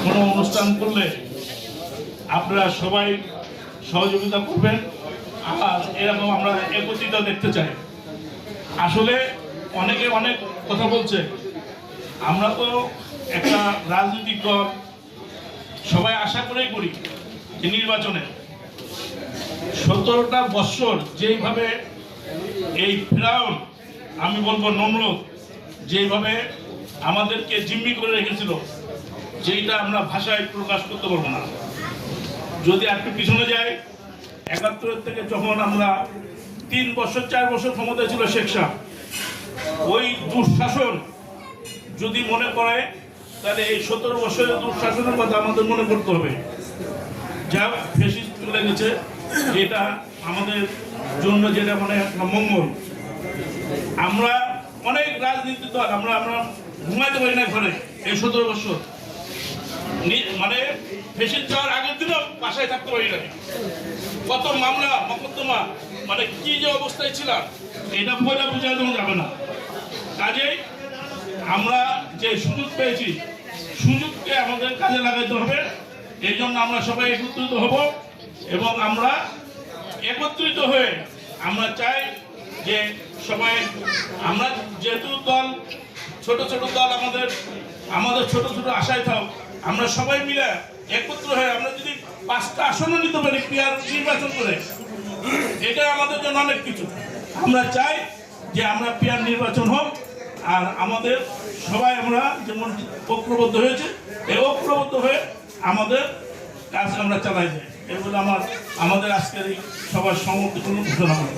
কোনো অনুষ্ঠান করলে আপনারা সবাই সহযোগিতা করবেন, আর এরকম আমরা একত্রিত দেখতে চাই। আসলে অনেকে অনেক কথা বলছে, আমরা তো একটা রাজনৈতিক দল, সবাই আশা করেই করি যে নির্বাচনে 17টা বৎসর যেইভাবে এই ফেরাউন, আমি বলবো নমরুদ, যেইভাবে আমাদেরকে জিম্মি করে রেখেছিল, যেটা আমরা ভাষায় প্রকাশ করতে পারবো না। যদি একটু পিছনে যাই, 71 থেকে যখন আমরা 3 বছর 4 বছর ক্ষমতায় ছিল শেখ সাহেব, ওই দুঃশাসন যদি মনে করে, তাহলে এই 17 বছরের দুঃশাসনের কথা আমাদের মনে করতে হবে। যা ফেসিস্ট চলে গেছে, এটা আমাদের জন্য যেটা মানে একটা মঙ্গল। আমরা অনেক রাজনীতি দল, আমরা ঘুমাইতে পারি না ঘরে এই 17 বছর, মানে ফেসিস্ট যাওয়ার আগের দিনও বাসায় থাকতে পারি না। কত মামলা মকদ্দমা, মানে কি যে অবস্থায় ছিলাম, এটা বলে বোঝানো যাবে না। কাজেই আমরা যে সুযোগ পেয়েছি, সুযোগকে আমাদের কাজে লাগাইতে হবে। এই জন্য আমরা সবাই একত্রিত হব, এবং আমরা একত্রিত হয়ে আমরা চাই যে সবাই, আমরা যেহেতু দল ছোট ছোট দল, আমাদের ছোট ছোট আশায় থাক, আমরা সবাই মিলে একত্র হয়ে আমরা যদি 5টা আসনও নিতে পারি পিয়ার নির্বাচন করে, এটা আমাদের জন্য অনেক কিছু। আমরা চাই যে আমরা পিয়ার নির্বাচন হোক, আর আমাদের সবাই আমরা যেমন ঐক্যবদ্ধ হয়েছে, এই ঐক্যবদ্ধ হয়ে আমাদের কাজ আমরা চালাই যাই। এগুলো আমাদের আজকের এই সবার সম্মতি ঘোষণা করব।